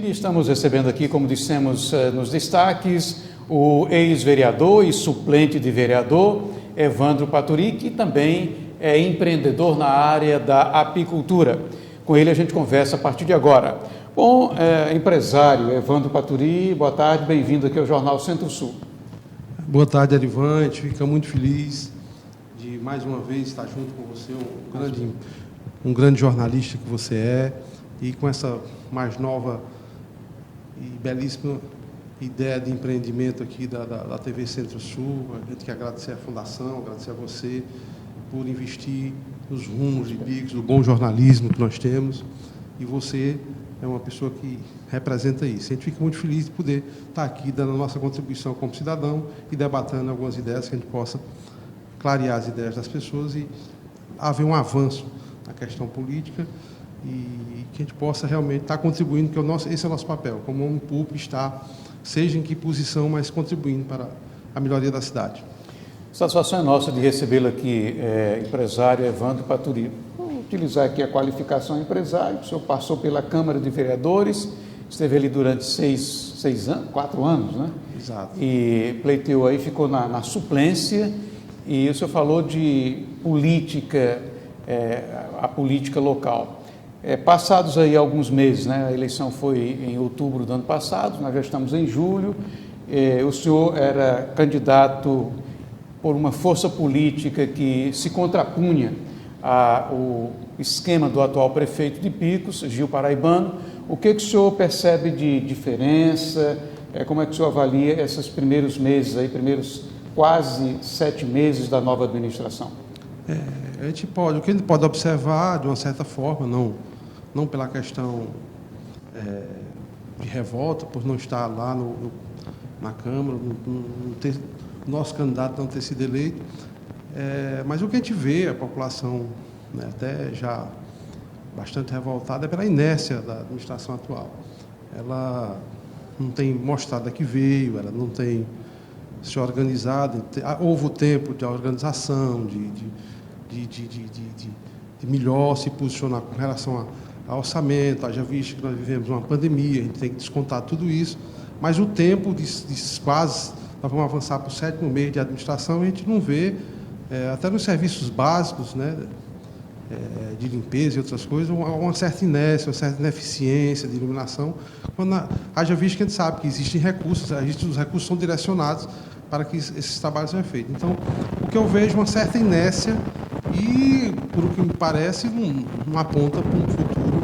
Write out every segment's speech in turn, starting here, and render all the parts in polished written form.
E estamos recebendo aqui, como dissemos nos destaques, o ex-vereador e suplente de vereador, Evandro Paturi, que também é empreendedor na área da apicultura. Com ele a gente conversa a partir de agora. Bom, empresário Evandro Paturi, boa tarde, bem-vindo aqui ao Jornal Centro-Sul. Boa tarde, Arivante, fica muito feliz de mais uma vez estar junto com você, um grande jornalista que você é, e com essa mais nova e belíssima ideia de empreendimento aqui da TV Centro-Sul. A gente quer agradecer à Fundação, agradecer a você por investir nos rumos e bicos do bom jornalismo que nós temos, e você é uma pessoa que representa isso. A gente fica muito feliz de poder estar aqui dando a nossa contribuição como cidadão e debatendo algumas ideias que a gente possa clarear as ideias das pessoas e haver um avanço na questão política e que a gente possa realmente estar contribuindo, que esse é o nosso papel, como homem público, estar, seja em que posição, mas contribuindo para a melhoria da cidade. Satisfação é nossa de recebê-lo aqui, empresário Evandro Paturi. Vou utilizar aqui a qualificação empresário. O senhor passou pela Câmara de Vereadores, esteve ali durante 4 anos, né? Exato. E pleiteou aí, ficou na suplência, e o senhor falou de política, a política local. Passados aí alguns meses, né? A eleição foi em outubro do ano passado, nós já estamos em julho, o senhor era candidato por uma força política que se contrapunha ao esquema do atual prefeito de Picos, Gil Paraibano. O que o senhor percebe de diferença? Como é que o senhor avalia esses primeiros meses, aí, primeiros quase 7 meses da nova administração? O que a gente pode observar, de uma certa forma, não pela questão de revolta, por não estar lá na Câmara, nosso candidato não ter sido eleito, mas o que a gente vê, a população, né, até já bastante revoltada, é pela inércia da administração atual. Ela não tem mostrado a que veio, ela não tem se organizado, houve o tempo de organização, de melhor se posicionar com relação ao orçamento. Haja visto que nós vivemos uma pandemia, a gente tem que descontar tudo isso, mas o tempo de quase, nós vamos avançar para o 7º mês de administração, a gente não vê, até nos serviços básicos, né, de limpeza e outras coisas, uma certa inércia, uma certa ineficiência de iluminação, haja visto que a gente sabe que existem recursos, os recursos são direcionados para que esses trabalhos sejam feitos. Então, o que eu vejo é uma certa inércia e, por o que me parece, não aponta para um futuro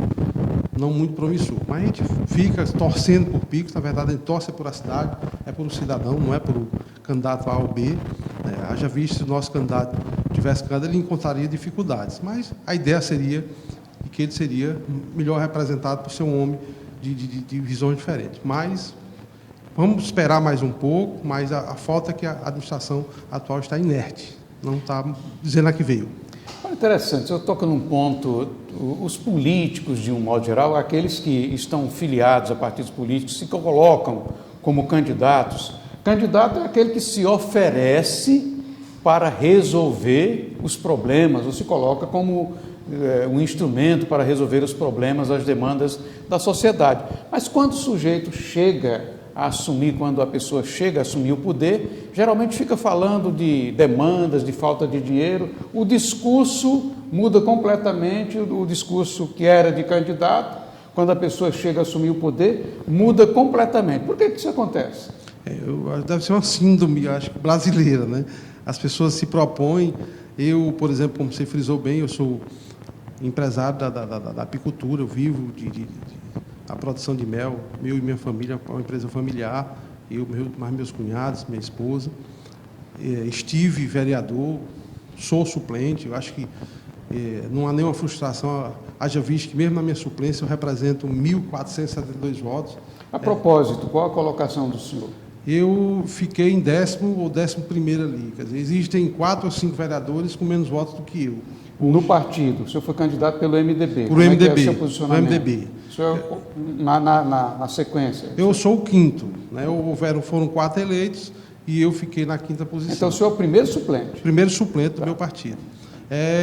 não muito promissor. Mas a gente fica torcendo por Picos, na verdade a gente torce por a cidade, é por um cidadão, não é por um candidato A ou B. Haja visto, se o nosso candidato tivesse candidato, ele encontraria dificuldades, mas a ideia seria que ele seria melhor representado por ser um homem de visões diferentes. Mas vamos esperar mais um pouco, mas a falta é que a administração atual está inerte, não está dizendo a que veio. Interessante, eu toco num ponto, os políticos, de um modo geral, aqueles que estão filiados a partidos políticos, se colocam como candidatos. Candidato é aquele que se oferece para resolver os problemas, ou se coloca como um instrumento para resolver os problemas, as demandas da sociedade. Mas quando o sujeito chega a assumir, quando a pessoa chega a assumir o poder, geralmente fica falando de demandas, de falta de dinheiro, o discurso muda completamente, o discurso que era de candidato, quando a pessoa chega a assumir o poder, muda completamente. Por que isso acontece? Deve ser uma síndrome, acho, brasileira, né? As pessoas se propõem, por exemplo, como você frisou bem, eu sou empresário da apicultura, eu vivo a produção de mel, eu e minha família, é uma empresa familiar, mais meus cunhados, minha esposa. Estive vereador, sou suplente, eu acho que não há nenhuma frustração, haja visto que mesmo na minha suplência eu represento 1.472 votos. A propósito, qual a colocação do senhor? Eu fiquei em 10º ou 11º ali, quer dizer, existem 4 ou 5 vereadores com menos votos do que eu. No partido, o senhor foi candidato pelo MDB. Por MDB, é o seu posicionamento? MDB. O senhor, na sequência? Eu sou o 5º, né? Foram 4 eleitos e eu fiquei na 5ª posição. Então o senhor é o primeiro suplente? Primeiro suplente do meu partido.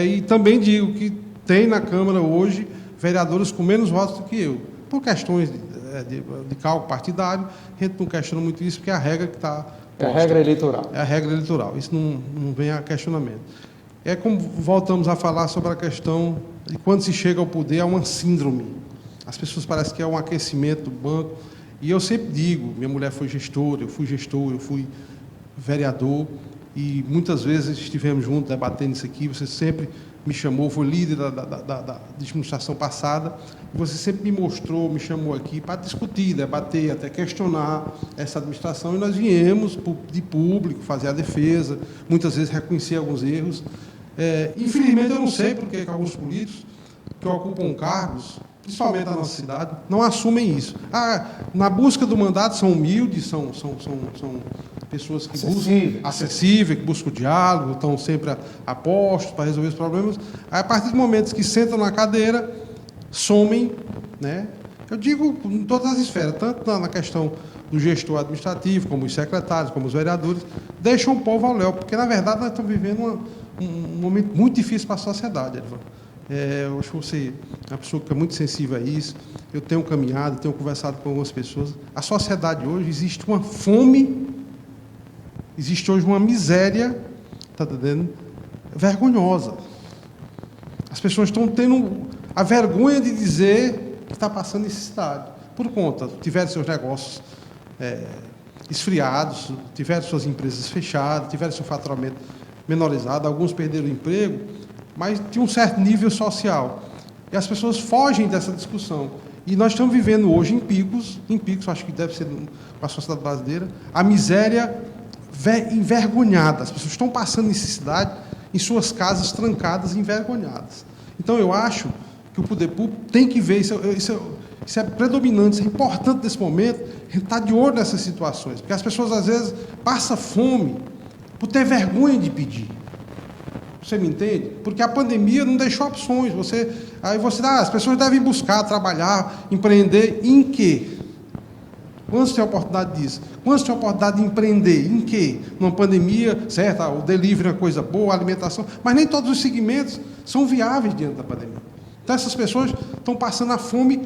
E também digo que tem na Câmara hoje vereadores com menos votos do que eu, por questões de cálculo partidário, a gente não questiona muito isso, porque é a regra que está posta. É a regra eleitoral. É a regra eleitoral, isso não vem a questionamento. É como voltamos a falar sobre a questão de quando se chega ao poder, há uma síndrome. As pessoas parecem que é um aquecimento do banco. E eu sempre digo, minha mulher foi gestora, eu fui vereador, e muitas vezes estivemos juntos debatendo isso aqui, você sempre me chamou, foi líder da administração passada, e você sempre me mostrou, me chamou aqui para discutir, debater, até questionar essa administração, e nós viemos de público fazer a defesa, muitas vezes reconhecer alguns erros. Infelizmente, eu não sei porque que alguns políticos que ocupam cargos, principalmente na nossa cidade, não assumem isso. Na busca do mandato são humildes, são pessoas que buscam acessíveis, que buscam o diálogo, estão sempre a postos para resolver os problemas. Aí, a partir do momento que sentam na cadeira, somem, né? Eu digo em todas as esferas, tanto na questão do gestor administrativo, como os secretários, como os vereadores, deixam o povo ao léu, porque, na verdade, nós estamos vivendo um momento muito difícil para a sociedade, Edvan. Eu acho que você é uma pessoa que é muito sensível a isso. Eu tenho caminhado, tenho conversado com algumas pessoas. A sociedade hoje, existe uma fome, existe hoje uma miséria, está entendendo? Vergonhosa. As pessoas estão tendo a vergonha de dizer que está passando necessidade. Por conta, tiveram seus negócios esfriados, tiveram suas empresas fechadas, tiveram seu faturamento menorizado, alguns perderam o emprego, mas de um certo nível social. E as pessoas fogem dessa discussão. E nós estamos vivendo hoje em picos, acho que deve ser para a sociedade brasileira, a miséria envergonhada. As pessoas estão passando necessidade em suas casas trancadas, envergonhadas. Então, eu acho que o poder público tem que ver, isso é predominante, isso é importante nesse momento, a gente está de olho nessas situações, porque as pessoas, às vezes, passam fome por ter vergonha de pedir. Você me entende? Porque a pandemia não deixou opções. As pessoas devem buscar, trabalhar, empreender em quê? Quantos têm a oportunidade disso? Quantos têm a oportunidade de empreender? Em quê? Numa pandemia, certo? O delivery é uma coisa boa, a alimentação, mas nem todos os segmentos são viáveis diante da pandemia. Então, essas pessoas estão passando a fome,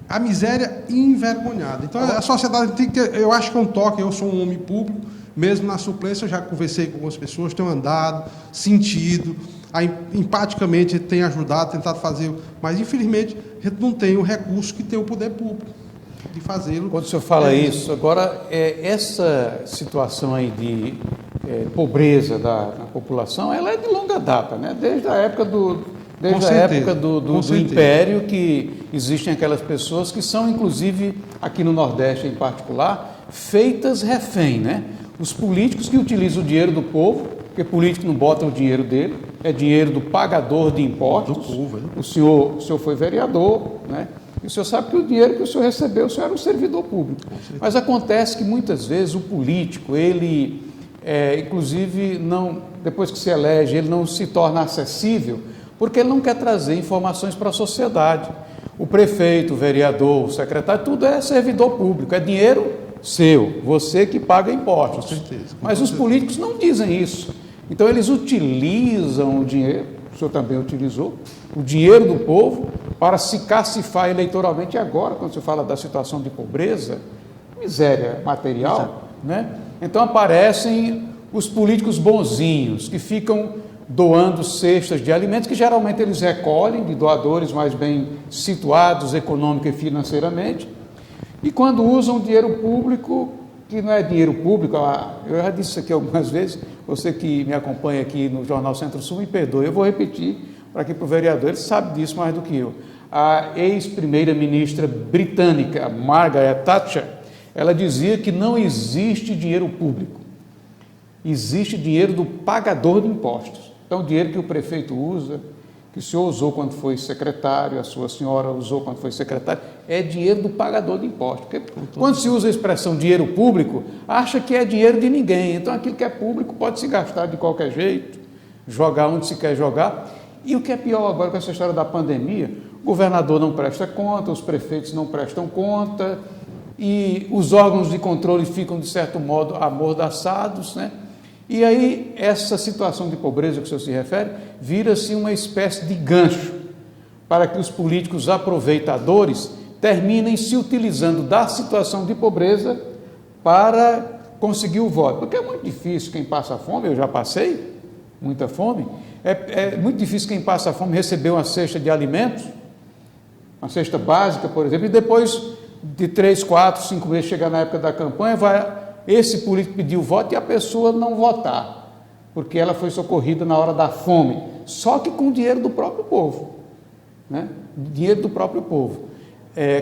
a miséria envergonhada. Então, a sociedade tem que ter, eu acho que é um toque, eu sou um homem público, mesmo na suplência, eu já conversei com algumas pessoas, tenho andado, sentido, empaticamente tem ajudado, tentado fazer, mas infelizmente a gente não tem o recurso que tem o poder público de fazê-lo. Quando o senhor fala isso, agora, essa situação aí de pobreza da população, ela é de longa data, né? Desde a época do Império, que existem aquelas pessoas que são, inclusive, aqui no Nordeste em particular, feitas refém, né? Os políticos que utilizam o dinheiro do povo, porque político não bota o dinheiro dele, é dinheiro do pagador de impostos. Do povo, né? O senhor foi vereador, né? E o senhor sabe que o dinheiro que o senhor recebeu, o senhor era um servidor público. Mas acontece que muitas vezes o político, ele, inclusive, depois que se elege, ele não se torna acessível, porque ele não quer trazer informações para a sociedade. O prefeito, o vereador, o secretário, tudo é servidor público, é dinheiro seu, você que paga impostos. Com certeza. Mas os políticos não dizem isso. Então, eles utilizam o dinheiro, o senhor também utilizou, o dinheiro do povo para se cacifar eleitoralmente. E agora, quando se fala da situação de pobreza, miséria material, né? Então aparecem os políticos bonzinhos, que ficam doando cestas de alimentos, que geralmente eles recolhem de doadores mais bem situados econômica e financeiramente, e quando usam dinheiro público, que não é dinheiro público, eu já disse isso aqui algumas vezes, você que me acompanha aqui no Jornal Centro-Sul, me perdoe, eu vou repetir para aqui para o vereador, ele sabe disso mais do que eu. A ex-primeira-ministra britânica, Margaret Thatcher, ela dizia que não existe dinheiro público, existe dinheiro do pagador de impostos. Então, o dinheiro que o prefeito usa, que o senhor usou quando foi secretário, a sua senhora usou quando foi secretário, é dinheiro do pagador de impostos. Porque quando se usa a expressão dinheiro público, acha que é dinheiro de ninguém. Então, aquilo que é público pode se gastar de qualquer jeito, jogar onde se quer jogar. E o que é pior agora com essa história da pandemia, o governador não presta conta, os prefeitos não prestam conta, e os órgãos de controle ficam, de certo modo, amordaçados, né? E aí, essa situação de pobreza que o senhor se refere, vira-se uma espécie de gancho para que os políticos aproveitadores terminem se utilizando da situação de pobreza para conseguir o voto. Porque é muito difícil quem passa fome, eu já passei muita fome, é muito difícil quem passa fome receber uma cesta de alimentos, uma cesta básica, por exemplo, e depois de 3, 4, 5 meses, chegar na época da campanha, vai esse político pedir o voto e a pessoa não votar, porque ela foi socorrida na hora da fome, só que com dinheiro do próprio povo, né? Dinheiro do próprio povo.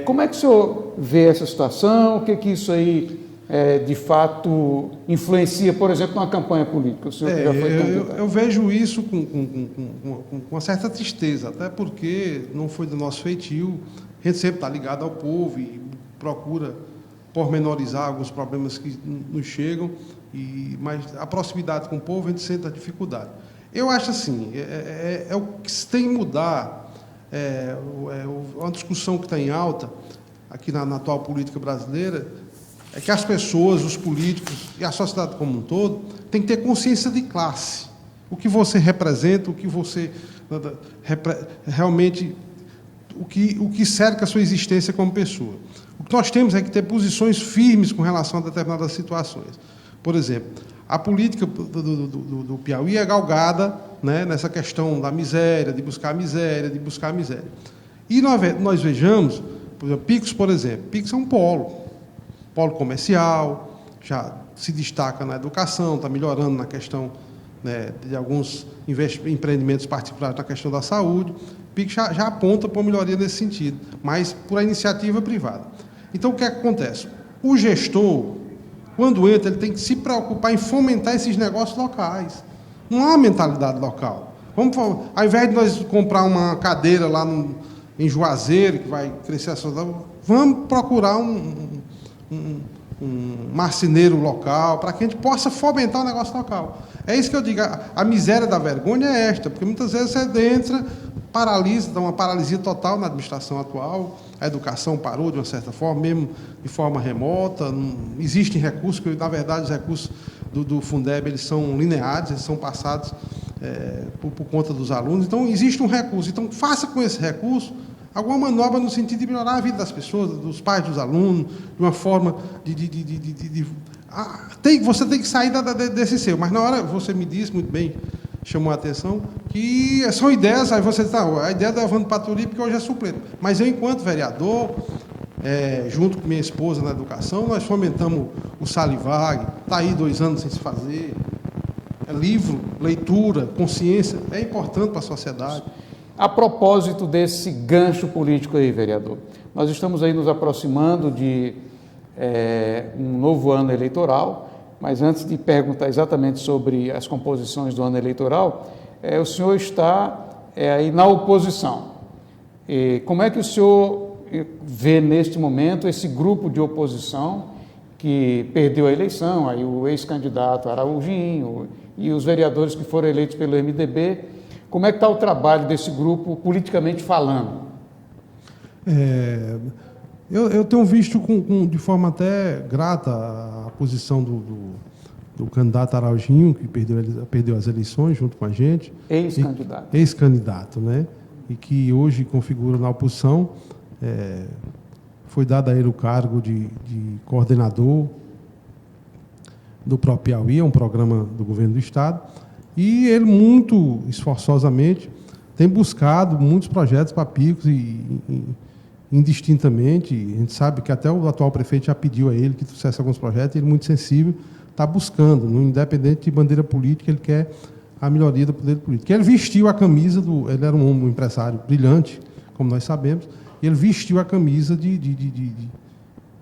Como é que o senhor vê essa situação? O que isso aí, de fato, influencia, por exemplo, numa campanha política? O senhor já foi candidato. Eu vejo isso com uma certa tristeza, até porque não foi do nosso feitio. A gente sempre está ligado ao povo e procura pormenorizar alguns problemas que nos chegam, mas a proximidade com o povo a gente sente a dificuldade. Eu acho assim, o que se tem que mudar, uma discussão que está em alta aqui na atual política brasileira, é que as pessoas, os políticos e a sociedade como um todo tem que ter consciência de classe. O que você representa, o que você realmente, o que cerca a sua existência como pessoa. O que nós temos é que ter posições firmes com relação a determinadas situações. Por exemplo, a política do Piauí é galgada, né, nessa questão da miséria, de buscar a miséria, E nós vejamos, por exemplo, Picos, por exemplo. Picos é um polo comercial, já se destaca na educação, está melhorando na questão, né, de alguns empreendimentos particulares na questão da saúde. Picos já aponta para uma melhoria nesse sentido, mas por a iniciativa privada. Então, o que é que acontece? O gestor, quando entra, ele tem que se preocupar em fomentar esses negócios locais. Não há uma mentalidade local. Ao invés de nós comprar uma cadeira lá em Juazeiro, que vai crescer a sociedade, vamos procurar um marceneiro local, para que a gente possa fomentar o negócio local. É isso que eu digo, a miséria da vergonha é esta, porque muitas vezes você entra, paralisa, dá uma paralisia total na administração atual, a educação parou de uma certa forma, mesmo de forma remota, não existem recursos, porque na verdade os recursos do Fundeb eles são lineares, eles são passados por conta dos alunos, então existe um recurso, então faça com esse recurso alguma manobra no sentido de melhorar a vida das pessoas, dos pais, dos alunos, de uma forma você tem que sair desse seu, mas na hora você me disse muito bem, chamou a atenção, que são ideias, aí você diz, a ideia do Evandro Paturi, porque hoje é suplente, mas eu, enquanto vereador, junto com minha esposa na educação, nós fomentamos o Salivag, está aí 2 anos sem se fazer, livro, leitura, consciência, é importante para a sociedade. A propósito desse gancho político aí, vereador, nós estamos aí nos aproximando de um novo ano eleitoral, mas antes de perguntar exatamente sobre as composições do ano eleitoral, o senhor está aí na oposição. E como é que o senhor vê neste momento esse grupo de oposição que perdeu a eleição, aí o ex-candidato Araújinho e os vereadores que foram eleitos pelo MDB? Como é que está o trabalho desse grupo, politicamente falando? Eu tenho visto de forma até grata a posição do candidato Araújinho, que perdeu as eleições junto com a gente. Ex-candidato. Ex-candidato, né? E que hoje configura na oposição. Foi dado a ele o cargo de coordenador do próprio Piauí, é um programa do governo do Estado. E ele, muito esforçosamente, tem buscado muitos projetos para Picos indistintamente. A gente sabe que até o atual prefeito já pediu a ele que trouxesse alguns projetos, e ele, muito sensível, está buscando, independente de bandeira política, ele quer a melhoria do poder político. Ele vestiu a camisa ele era um empresário brilhante, como nós sabemos, e ele vestiu a camisa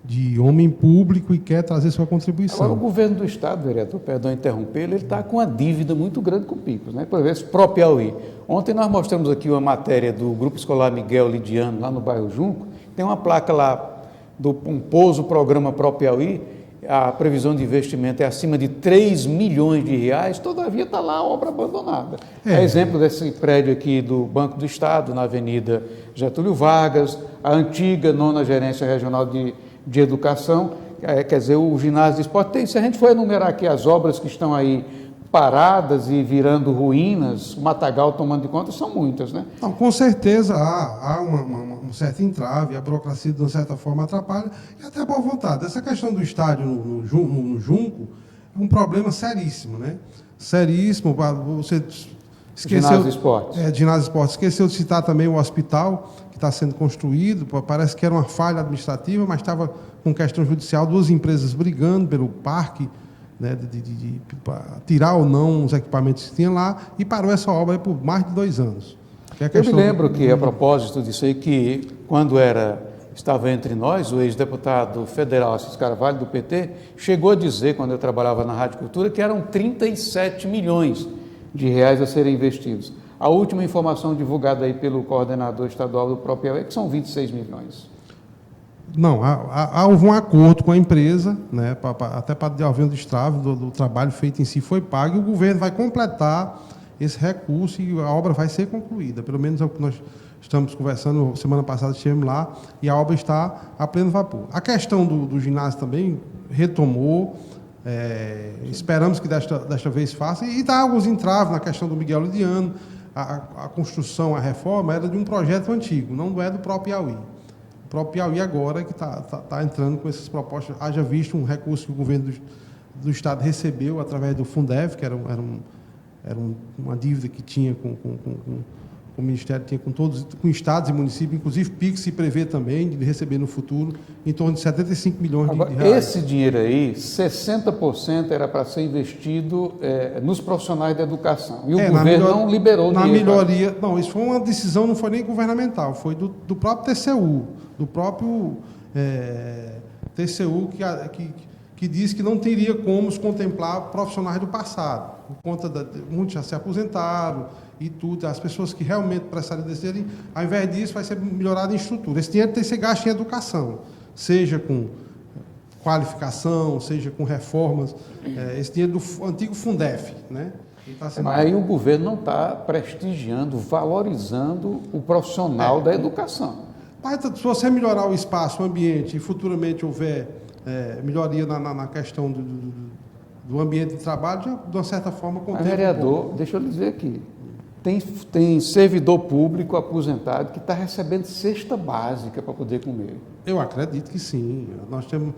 de homem público e quer trazer sua contribuição. Agora, o governo do Estado, vereador, perdão interrompê-lo, ele está com uma dívida muito grande com o Picos, né? Por exemplo, esse próprio Piauí. Ontem nós mostramos aqui uma matéria do Grupo Escolar Miguel Lidiano, lá no bairro Junco, tem uma placa lá do pomposo programa Pro Piauí, a previsão de investimento é acima de 3 milhões de reais, todavia está lá a obra abandonada. Exemplo desse prédio aqui do Banco do Estado, na Avenida Getúlio Vargas, a antiga 9ª Gerência Regional de Educação, quer dizer, o ginásio de esporte. Se a gente for enumerar aqui as obras que estão aí paradas e virando ruínas, o matagal tomando de conta, são muitas, né? Não, com certeza há um certo entrave, a burocracia, de uma certa forma, atrapalha, e até a boa vontade. Essa questão do estádio no Junco é um problema seríssimo, né? Seríssimo. Você esqueceu... Ginásio de Esportes. Ginásio de Esportes. Esqueceu de citar também o hospital que está sendo construído. Parece que era uma falha administrativa, mas estava com questão judicial, duas empresas brigando pelo parque, né, de tirar ou não os equipamentos que tinha lá, e parou essa obra aí por mais de 2 anos. Eu me lembro que, a propósito disso aí, que quando estava entre nós, o ex-deputado federal Assis Carvalho, do PT, chegou a dizer, quando eu trabalhava na Rádio Cultura, que eram 37 milhões de reais a serem investidos. A última informação divulgada aí pelo coordenador estadual do próprio Piauí é que são 26 milhões. Não, houve um acordo com a empresa, né, até para o avião de estrave do trabalho feito em si foi pago, e o governo vai completar esse recurso e a obra vai ser concluída. Pelo menos é o que nós estamos conversando, semana passada estivemos lá, e a obra está a pleno vapor. A questão do ginásio também retomou, esperamos que desta vez faça, e dá alguns entraves na questão do Miguel Lidiano. A construção, a reforma era de um projeto antigo, não é do próprio Piauí. O próprio Piauí agora que está entrando com essas propostas, haja visto um recurso que o governo do Estado recebeu através do Fundef, que era uma dívida que tinha com o Ministério, tinha com estados e municípios, inclusive PIX se prevê também de receber no futuro em torno de 75 milhões de reais. Esse dinheiro aí, 60% era para ser investido nos profissionais da educação. E o governo não liberou o dinheiro. Na melhoria... Não, isso foi uma decisão, não foi nem governamental, foi do próprio TCU, do próprio TCU que disse que não teria como se contemplar profissionais do passado, por conta muitos já se aposentaram e tudo, as pessoas que realmente precisaram desse, ao invés disso, vai ser melhorado em estrutura. Esse dinheiro tem que ser gasto em educação, seja com qualificação, seja com reformas, esse dinheiro do antigo Fundef, né? Mas aí o governo não está prestigiando, valorizando o profissional da educação. Mas se você melhorar o espaço, o ambiente, e futuramente houver melhoria na questão do ambiente de trabalho, já, de uma certa forma, contempla. Vereador, deixa eu lhe dizer aqui, tem servidor público aposentado que está recebendo cesta básica para poder comer. Eu acredito que sim. Nós temos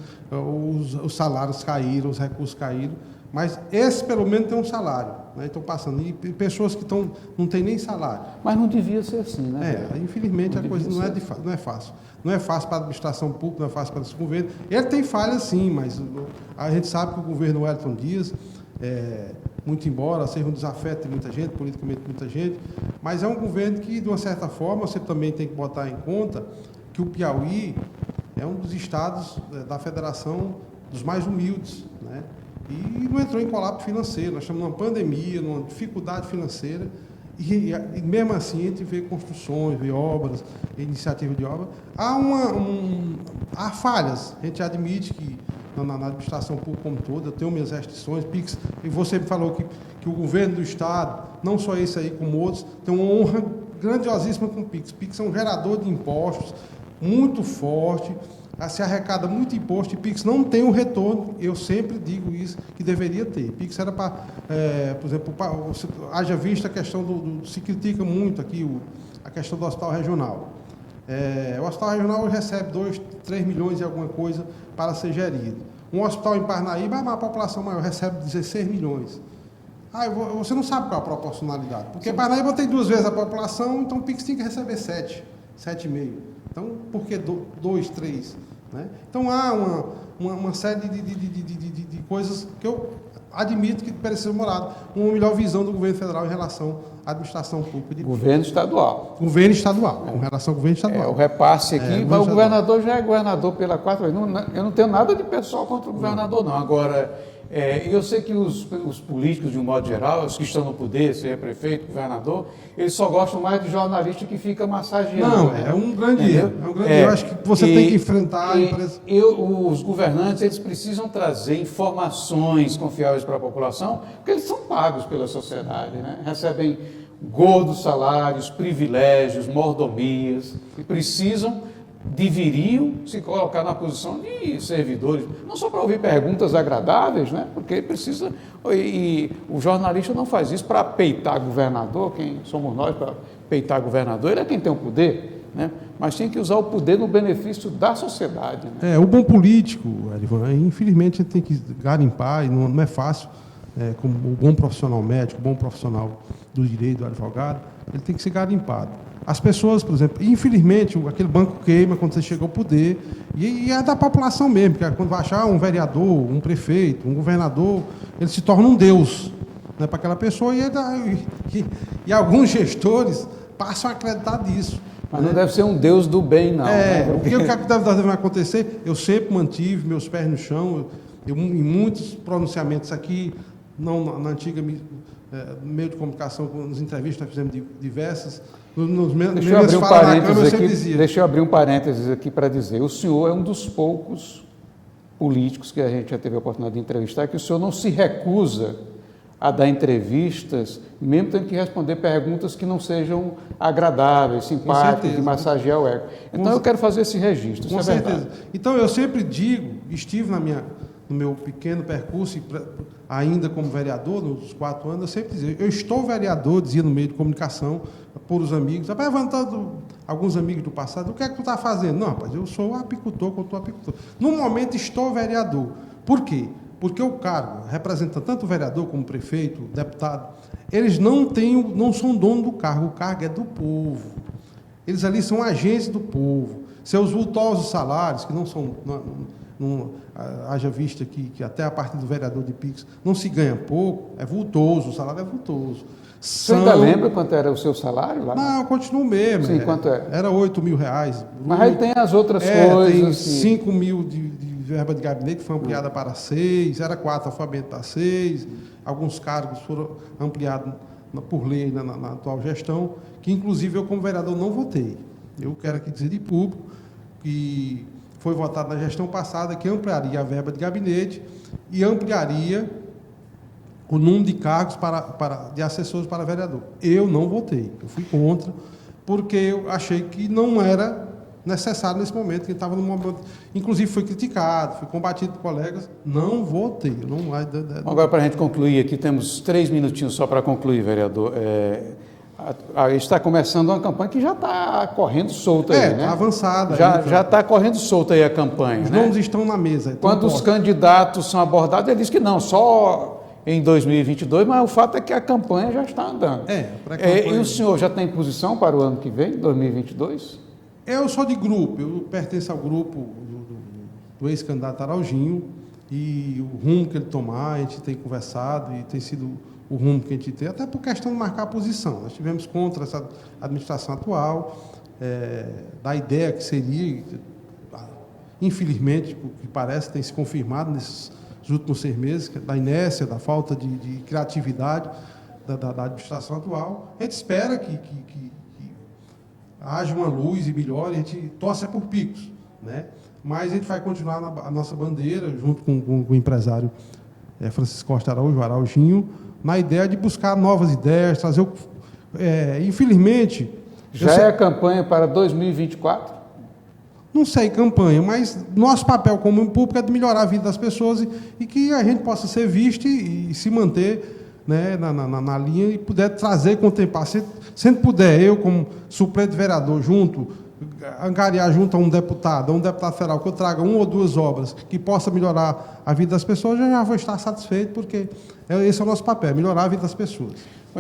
os salários caíram, os recursos caíram, mas esse pelo menos tem um salário, né? Estão passando. E pessoas que não têm nem salário. Mas não devia ser assim, né? Infelizmente a coisa não é fácil. Não é fácil para a administração pública, não é fácil para esse governo. Ele tem falhas sim, mas a gente sabe que o governo Wellington Dias, muito embora seja um desafeto de muita gente, politicamente muita gente, mas é um governo que, de uma certa forma, você também tem que botar em conta que o Piauí é um dos estados da federação dos mais humildes, né? E não entrou em colapso financeiro. Nós estamos numa pandemia, numa dificuldade financeira, e mesmo assim a gente vê construções, vê obras, iniciativa de obra. Há falhas, a gente admite que na administração pública como toda, eu tenho minhas restrições, PIX, e você falou que o governo do Estado, não só esse aí, como outros, tem uma honra grandiosíssima com o PIX. PIX é um gerador de impostos muito forte, se arrecada muito imposto, e PIX não tem um retorno, eu sempre digo isso, que deveria ter. PIX era para, por exemplo, haja vista a questão se critica muito aqui a questão do hospital regional. O hospital regional recebe 2, 3 milhões e alguma coisa para ser gerido. Um hospital em Parnaíba, a população maior recebe 16 milhões. Você não sabe qual é a proporcionalidade, porque Parnaíba tem 2 vezes a população, então o PIX tem que receber 7,5. Então, por que 2, 3? Né? Então, há uma série de coisas que eu admito que precisa morar uma melhor visão do governo federal em relação à administração pública. Governo estadual. Governo estadual, com relação ao governo estadual. O repasse aqui, mas o governador já é governador pela 4 vezes. Eu não tenho nada de pessoal contra o governador, não. Agora, eu sei que os políticos, de um modo geral, os que estão no poder, seja prefeito, governador, eles só gostam mais de jornalista que fica massageando. Não, é um grande erro. Eu acho que você tem que enfrentar a empresa. Os governantes, eles precisam trazer informações confiáveis para a população, porque eles são pagos pela sociedade, né? Recebem gordos salários, privilégios, mordomias, e precisam deveriam se colocar na posição de servidores, não só para ouvir perguntas agradáveis, né? Porque precisa, e o jornalista não faz isso para peitar governador, quem somos nós para peitar governador, ele é quem tem o poder, né? Mas tem que usar o poder no benefício da sociedade. Né? O bom político, Erivan, infelizmente a gente tem que garimpar, e não é fácil, como o bom profissional médico, o bom profissional do direito, do advogado, ele tem que ser garimpado. As pessoas, por exemplo, infelizmente, aquele banco queima quando você chega ao poder, e é da população mesmo, porque quando vai achar um vereador, um prefeito, um governador, ele se torna um deus, né, para aquela pessoa, e alguns gestores passam a acreditar disso. Mas não deve ser um Deus do bem, não. Né? Porque o que deve acontecer, eu sempre mantive meus pés no chão, em muitos pronunciamentos aqui, não na antiga meio de comunicação, nas entrevistas nós fizemos diversas, Deixa eu abrir um parênteses aqui para dizer, o senhor é um dos poucos políticos que a gente já teve a oportunidade de entrevistar, que o senhor não se recusa a dar entrevistas, mesmo tendo que responder perguntas que não sejam agradáveis, simpáticas, de massagear o ego. Então, eu quero fazer esse registro, com certeza. Então, eu sempre digo, estive no meu pequeno percurso, ainda como vereador, nos 4 anos, eu sempre dizia, eu estou vereador, dizia no meio de comunicação, por os amigos, levantando alguns amigos do passado, o que é que tu está fazendo? Não, rapaz, eu sou apicultor, No momento, estou vereador. Por quê? Porque o cargo, representa tanto o vereador como o prefeito, o deputado, eles não são dono do cargo, o cargo é do povo. Eles ali são agentes do povo. Seus vultosos salários, que não são... haja vista que até a partir do vereador de Pix não se ganha pouco, é vultoso, o salário é vultoso. Você ainda lembra quanto era o seu salário lá? Não, continua o mesmo. Sim, quanto é? Era R$8.000. Mas aí tem as outras coisas. Tem 5 mil de verba de gabinete, que foi ampliada para 6, era 4, alfabeto para 6, alguns cargos foram ampliados por lei na atual gestão, que inclusive eu como vereador não votei. Eu quero aqui dizer de público que foi votado na gestão passada que ampliaria a verba de gabinete e ampliaria o número de cargos de assessores para vereador. Eu não votei, eu fui contra, porque eu achei que não era necessário nesse momento, que estava no momento, inclusive foi criticado, foi combatido por colegas, não votei. Agora, para a gente concluir aqui, temos 3 minutinhos só para concluir, vereador. Está começando uma campanha que já está correndo solta aí, né? Avançada. Já está correndo solta aí a campanha, Os né? nomes estão na mesa. Quando os candidatos são abordados, ele diz que não, só em 2022, mas o fato é que a campanha já está andando. E o senhor já tem posição para o ano que vem, 2022? Eu sou de grupo, eu pertenço ao grupo do ex-candidato Araujinho, e o rumo que ele tomar, a gente tem conversado, e tem sido o rumo que a gente tem, até por questão de marcar a posição. Nós tivemos contra essa administração atual, da ideia que seria, infelizmente, o que parece, tem se confirmado nesses últimos 6 meses, da inércia, da falta de criatividade da administração atual. A gente espera que haja uma luz e melhore, a gente torce por picos, né? Mas a gente vai continuar a nossa bandeira, junto com o empresário Francisco Costa Araújo, Araujinho, na ideia de buscar novas ideias, trazer infelizmente... Já é a campanha para 2024? Não sei campanha, mas nosso papel como público é de melhorar a vida das pessoas e que a gente possa ser visto e se manter, né, na linha e puder trazer, contemplar. Se puder, eu como suplente vereador angariar junto a um deputado federal, que eu traga 1 ou 2 obras que possa melhorar a vida das pessoas, eu já vou estar satisfeito, porque esse é o nosso papel, melhorar a vida das pessoas.